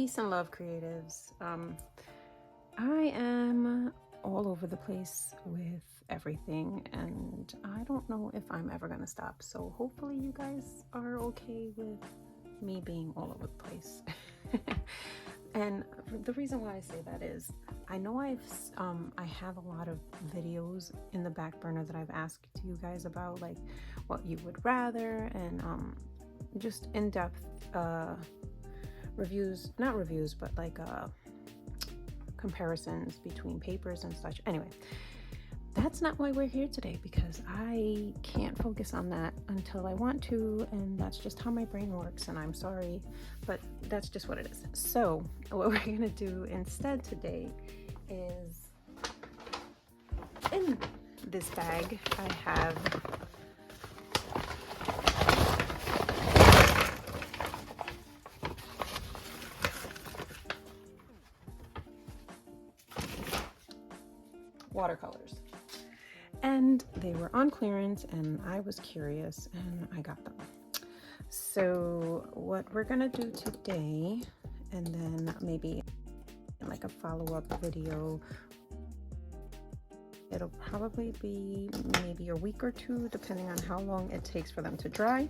Peace and love, creatives. I am all over the place with everything, and I don't know if I'm ever gonna stop. So hopefully you guys are okay with me being all over the place. And the reason why I say that is I know I have a lot of videos in the back burner that I've asked you guys about, like what you would rather, and just in-depth reviews, not reviews, but like comparisons between papers and such. Anyway, that's not why we're here today, because I can't focus on that until I want to, and that's just how my brain works, and I'm sorry, but that's just what it is. So what we're gonna do instead today is, in this bag I have watercolors, and they were on clearance and I was curious and I got them. So what we're gonna do today, and then maybe like a follow-up video, it'll probably be maybe a week or two depending on how long it takes for them to dry,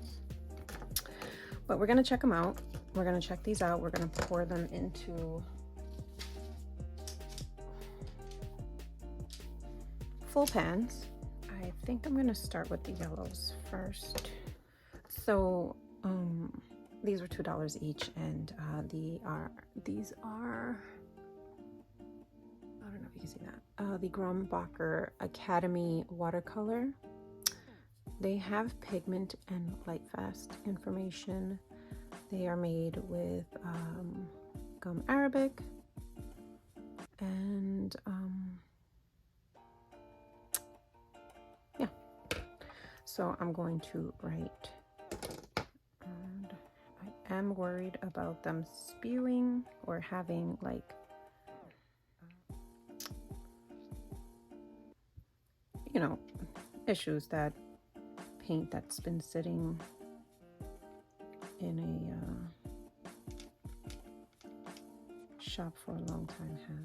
but we're gonna check them out. We're gonna check these out. We're gonna pour them into full pans. I think I'm gonna start with the yellows first. So these were $2 each, and these are, I don't know if you can see that, the Grumbacker Academy Watercolor. They have pigment and light fast information. They are made with gum arabic, and yeah, so I'm going to write, and I am worried about them spewing or having like issues that paint that's been sitting in a shop for a long time has.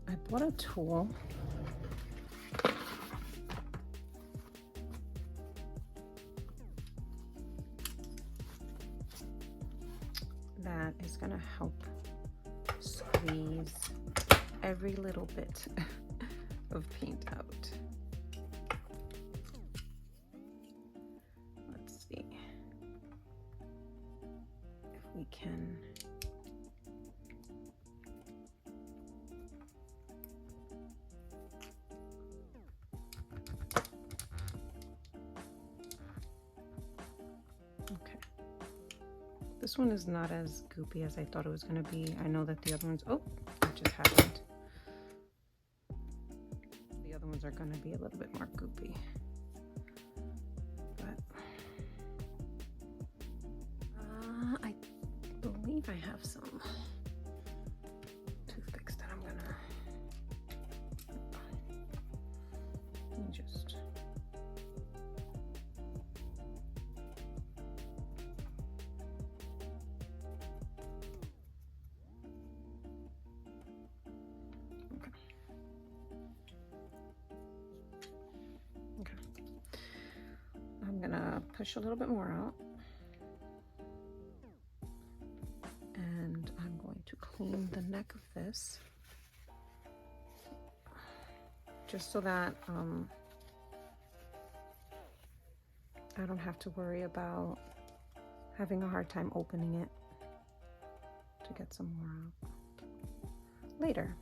I bought a tool that is gonna help squeeze every little bit of paint out. Let's see if we can. Okay. This one is not as goopy as I thought it was going to be. I know that the other ones, oh, it just happened. The other ones are going to be a little bit more goopy. But I believe I have some toothpicks that I'm going to just... I'm gonna push a little bit more out, and I'm going to clean the neck of this just so that I don't have to worry about having a hard time opening it to get some more out later.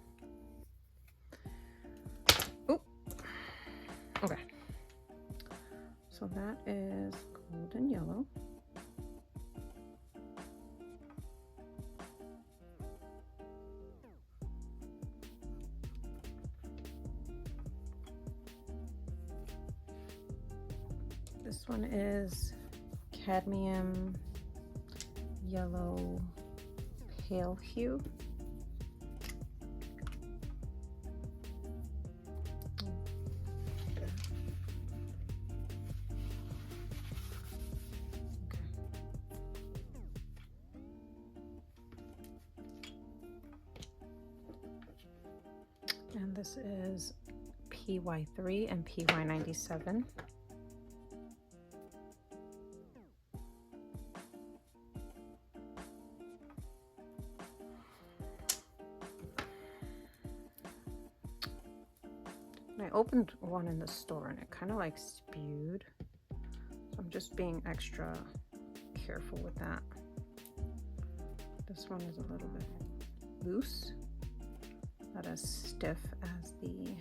Oh, okay. So that is golden yellow. This one is cadmium yellow pale hue. And this is PY3 and PY97. And I opened one in the store and it kind of like spewed. So I'm just being extra careful with that. This one is a little bit loose, not as stiff as the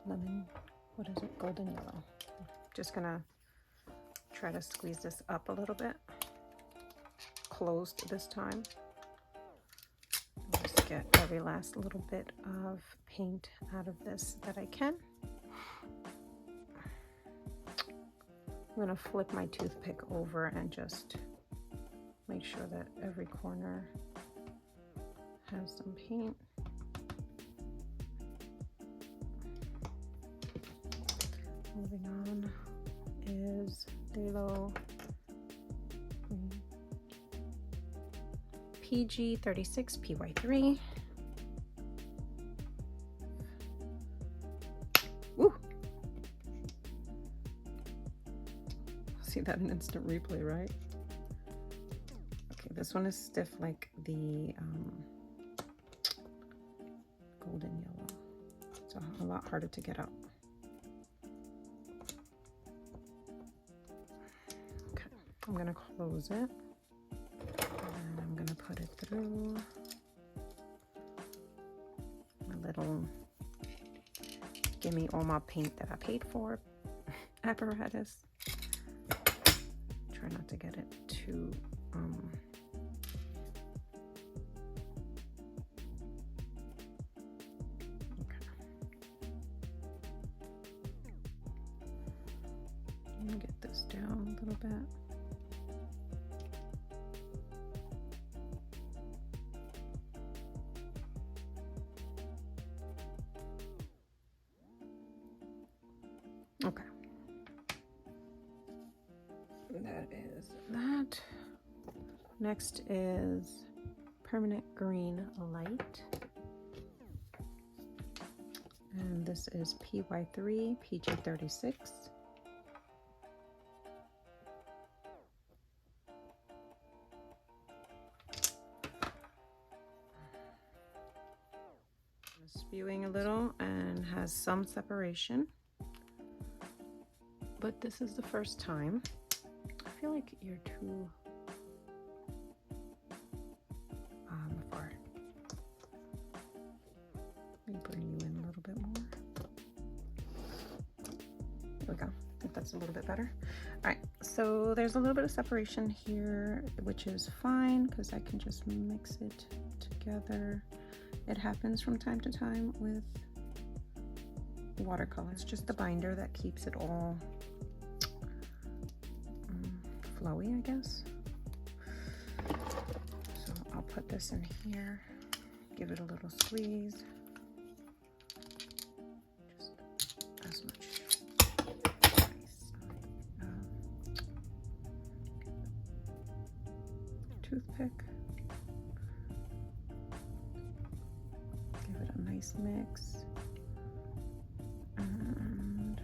lemon, what is it, golden yellow. Just gonna try to squeeze this up a little bit, closed this time. Just get every last little bit of paint out of this that I can. I'm gonna flip my toothpick over and just make sure that every corner has some paint. Moving on is Delo PG36 PY3. Woo! See that in instant replay, right? Okay, this one is stiff like the golden yellow. It's a lot harder to get out. Okay, I'm gonna close it. And I'm gonna put it through my little gimme all my paint that I paid for apparatus. Try not to get it too okay. Let me get this down a little bit. Okay. That is that. Next is Permanent Green Light. And this is PY3, PG36. Spewing a little and has some separation. But this is the first time. I feel like you're too far. Let me bring you in a little bit more. There we go. I think that's a little bit better. All right, so there's a little bit of separation here, which is fine because I can just mix it together. It happens from time to time with watercolor. It's just the binder that keeps it all flowy, I guess. So I'll put this in here, give it a little squeeze, just as much toothpick, give it a nice mix, and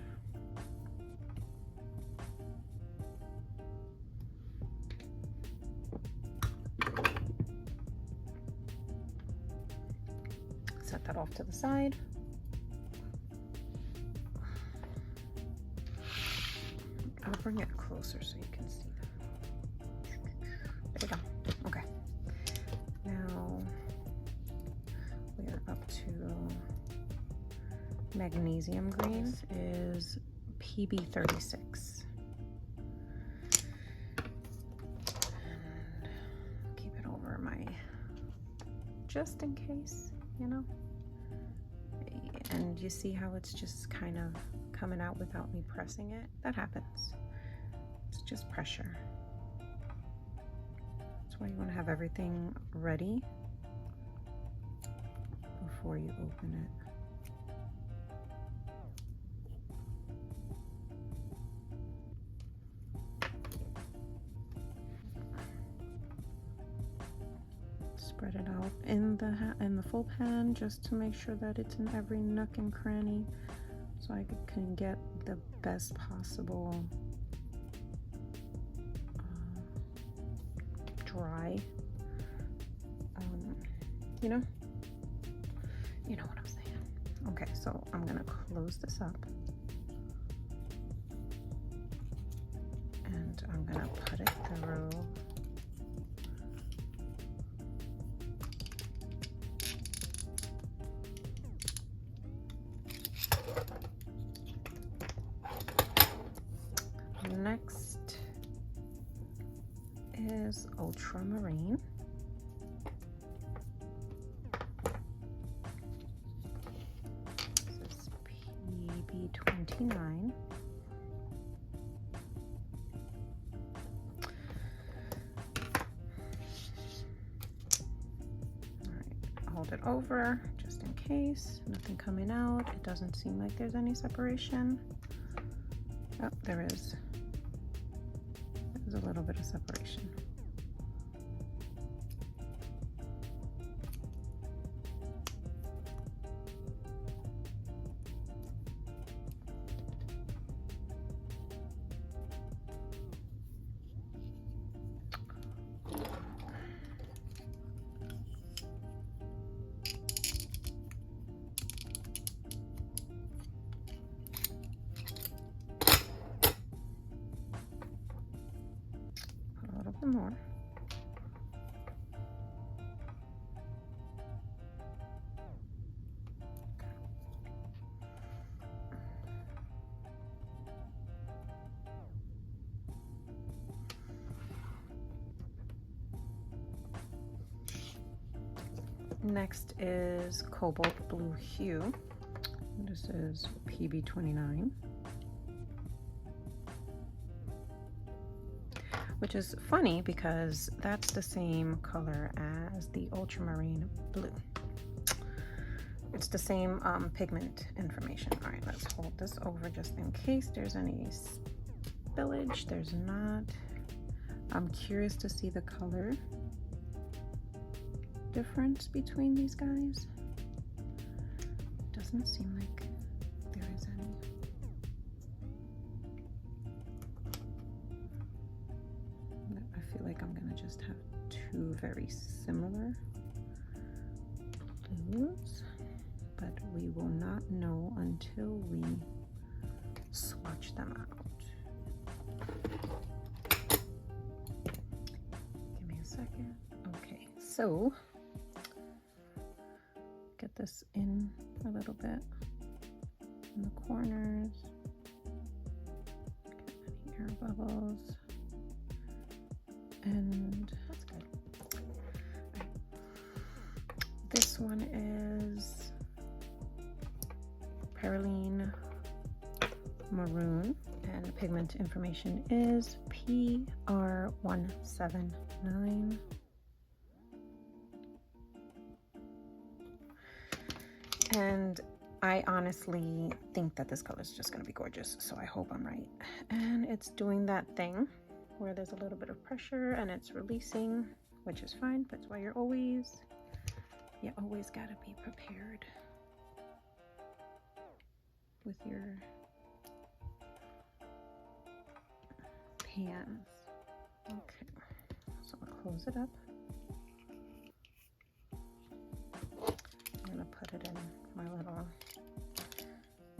set that off to the side. I'll bring it closer so you can see that. There we go. Okay. Now we're up to magnesium green. This is PB36. And keep it over my, just in case, you know. And you see how it's just kind of coming out without me pressing it? That happens. It's just pressure. That's why you want to have everything ready before you open it. Spread it out in the full pan just to make sure that it's in every nook and cranny, so I can get the best possible dry. You know what I'm saying. Okay, so I'm gonna close this up, and I'm gonna put it through. Next is ultramarine. This is PB29. Hold it over just in case. Nothing coming out. It doesn't seem like there's any separation. Oh, there is. There's a little bit of separation. More. Next is cobalt blue hue. This is PB29. Which is funny because that's the same color as the ultramarine blue. It's the same pigment information. All right, let's hold this over just in case there's any spillage. There's not. I'm curious to see the color difference between these guys. Doesn't seem like there is any. I feel like I'm gonna just have two very similar blues, but we will not know until we swatch them out. Give me a second. Okay, so get this in a little bit in the corners. Get any air bubbles. And that's good. Right. This one is Perylene Maroon, and the pigment information is PR179. And I honestly think that this color is just gonna be gorgeous, so I hope I'm right. And it's doing that thing where there's a little bit of pressure and it's releasing, which is fine. That's why you always gotta be prepared with your pans. Okay, so I'll close it up. I'm gonna put it in my little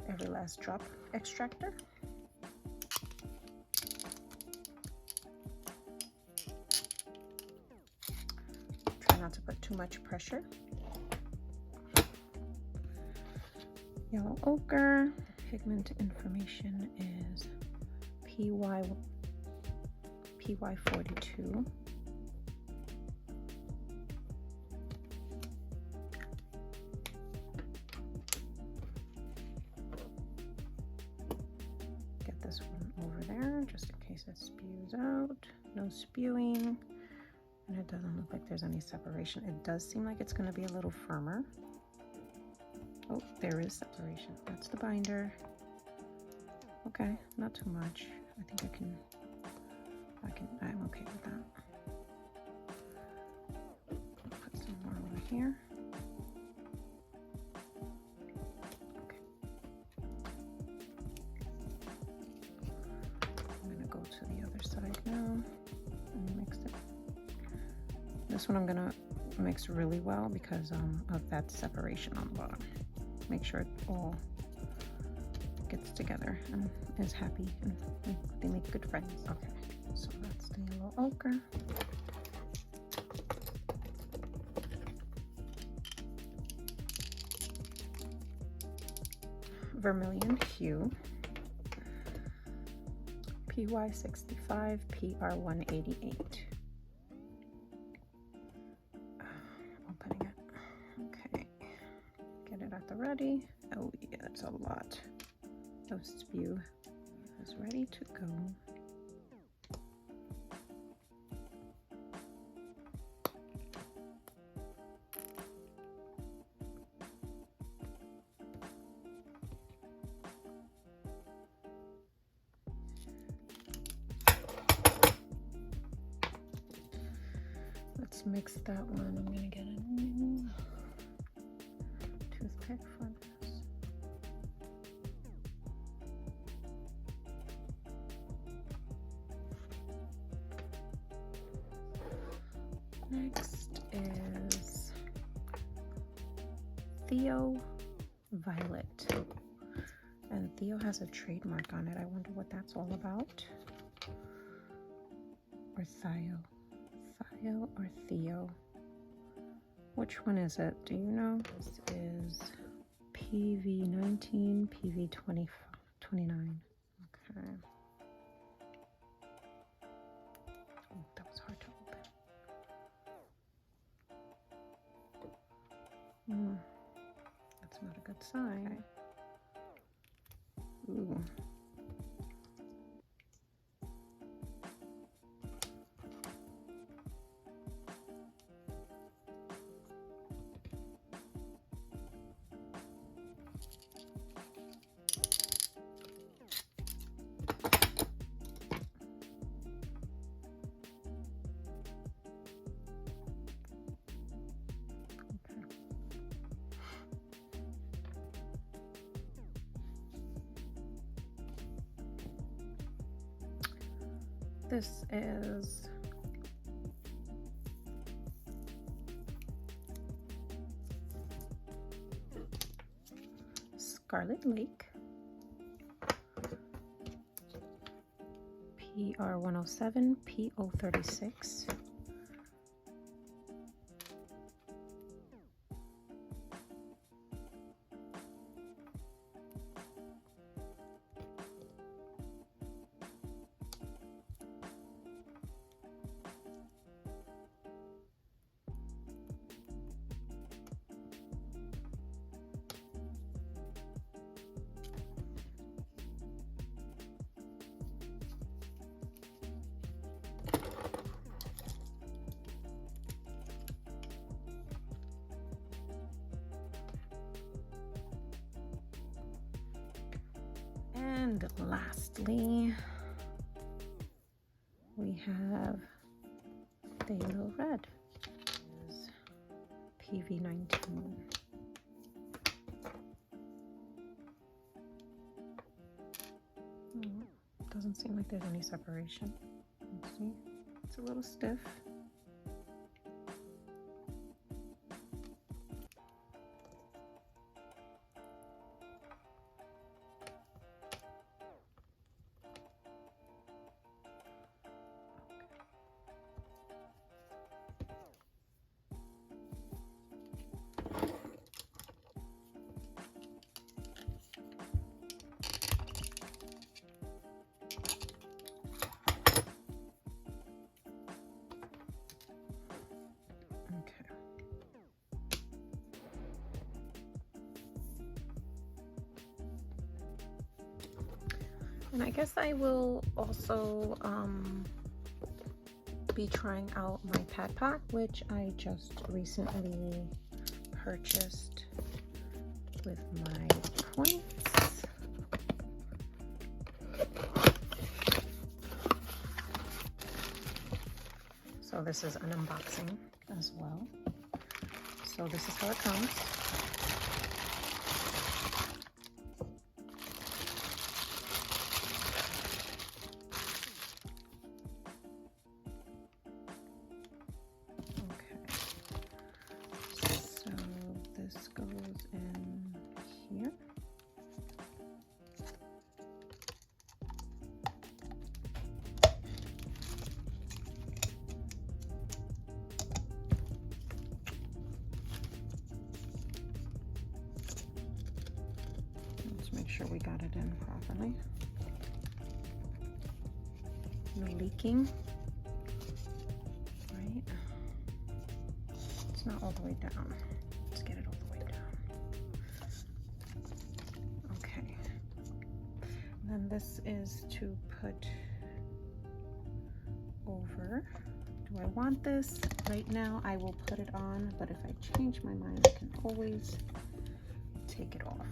every last drop extractor. Not to put too much pressure. Yellow ochre. Pigment information is PY42. Get this one over there just in case it spews out. No spewing. And it doesn't look like there's any separation. It does seem like it's going to be a little firmer. Oh, there is separation. That's the binder. Okay, not too much. I think I'm okay with that. Put some here. Okay. I'm gonna go to the other side now and mix it. This one I'm gonna mix really well because of that separation on the bottom. Make sure it all gets together and is happy and they make good friends. Okay, so that's the yellow ochre. Vermilion hue. PY65, PR188. Opening it. Okay. Get it at the ready. Oh yeah, that's a lot of spew. Is ready to go. Let's mix that one. I'm gonna get a new toothpick for this. Next is Theo Violet. And Theo has a trademark on it. I wonder what that's all about. Or Theo. Theo or Theo? Which one is it? Do you know? This is PV19, PV29. Okay. Oh, that was hard to open. That's not a good sign. Ooh. This is Scarlet Lake, PR107, P036. And lastly, we have Phthalo Red, PV19. Doesn't seem like there's any separation. Let's see, it's a little stiff. And I guess I will also be trying out my pad pot, which I just recently purchased with my points. So this is an unboxing as well. So this is how it comes. Okay, so this goes in here. Make sure we got it in properly. No leaking, right? It's not all the way down. Let's get it all the way down. Okay. And then this is to put over. Do I want this right now? I will put it on, but if I change my mind, I can always take it off.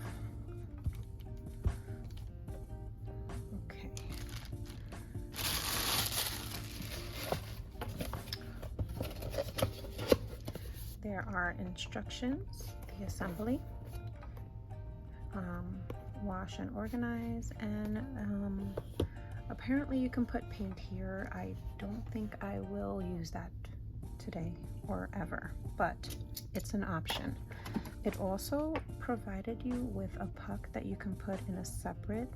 There are instructions, the assembly, wash and organize, and apparently you can put paint here. I don't think I will use that today or ever, but it's an option. It also provided you with a puck that you can put in a separate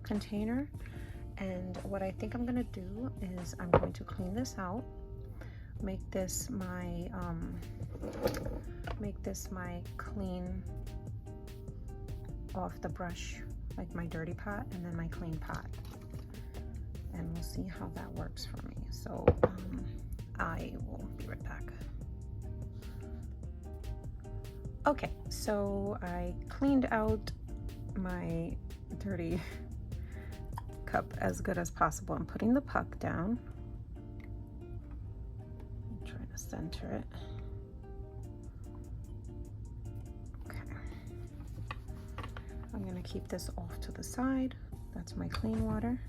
container, and what I think I'm gonna do is I'm going to clean this out, make this my clean off the brush, like my dirty pot, and then my clean pot, and we'll see how that works for me. So I will be right back. Okay, so I cleaned out my dirty cup as good as possible. I'm putting the puck down. Center it. Okay. I'm going to keep this off to the side. That's my clean water.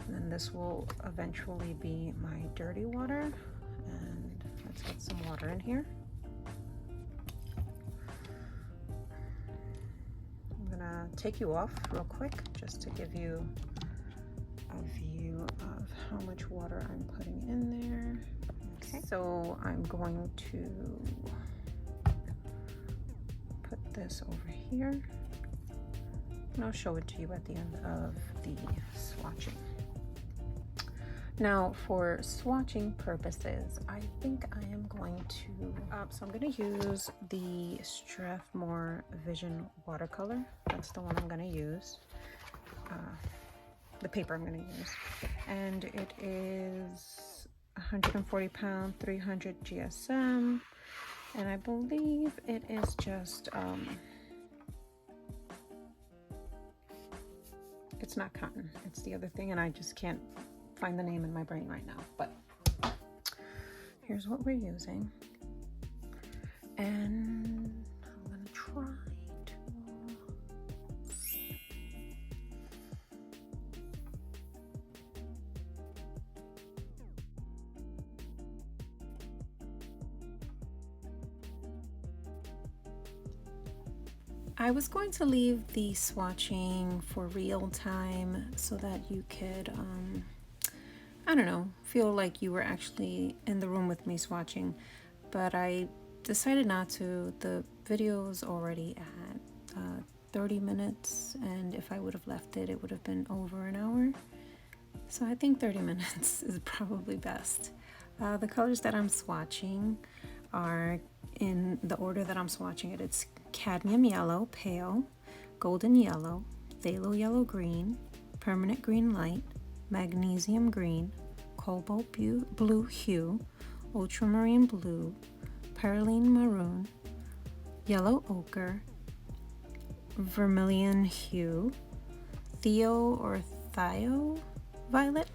And then this will eventually be my dirty water. And let's get some water in here. I'm going to take you off real quick just to give you a view of how much water I'm putting in there. Okay, so I'm going to put this over here, and I'll show it to you at the end of the swatching. Now, for swatching purposes, I think I am going to, so I'm going to use the Strathmore Vision Watercolor. That's the one I'm going to use, the paper I'm going to use, and it is 140 pound, 300 GSM, and I believe it is just it's not cotton, it's the other thing, and I just can't find the name in my brain right now, but here's what we're using, and I'm gonna try to I was going to leave the swatching for real time so that you could, I don't know, feel like you were actually in the room with me swatching, but I decided not to. The video is already at 30 minutes, and if I would have left it, it would have been over an hour. So I think 30 minutes is probably best. The colors that I'm swatching are in the order that I'm swatching it. It's cadmium yellow, pale, golden yellow, phthalo yellow green, permanent green light, magnesium green, cobalt blue hue, ultramarine blue, perylene maroon, yellow ochre, vermilion hue, theo or thio violet,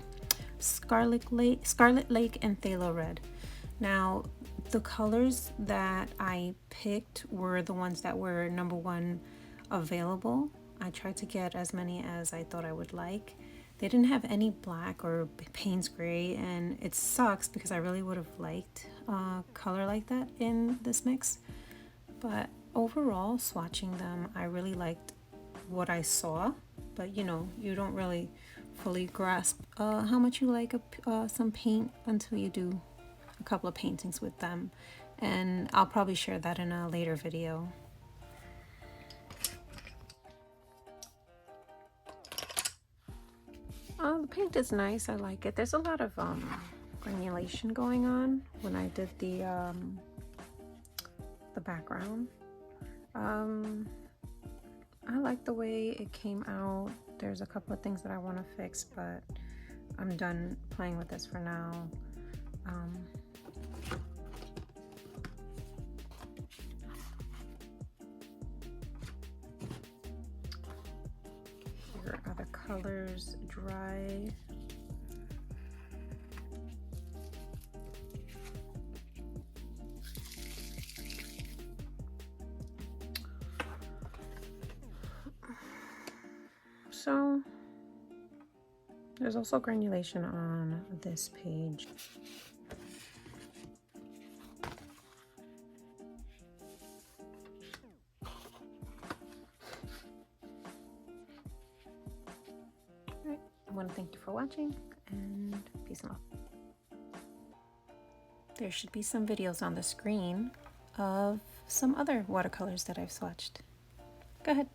scarlet lake, and phthalo red. Now, the colors that I picked were the ones that were #1 available. I tried to get as many as I thought I would like. They didn't have any black or Payne's gray, and it sucks because I really would have liked color like that in this mix. But overall, swatching them, I really liked what I saw. But you know, you don't really fully grasp how much you like some paint until you do a couple of paintings with them. And I'll probably share that in a later video. The paint is nice. I like it. There's a lot of granulation going on when I did the background. I like the way it came out. There's a couple of things that I want to fix, but I'm done playing with this for now. Here are the colors dry. So there's also granulation on this page. Alright, I want to thank you for watching, and peace and love. There should be some videos on the screen of some other watercolors that I've swatched. Go ahead.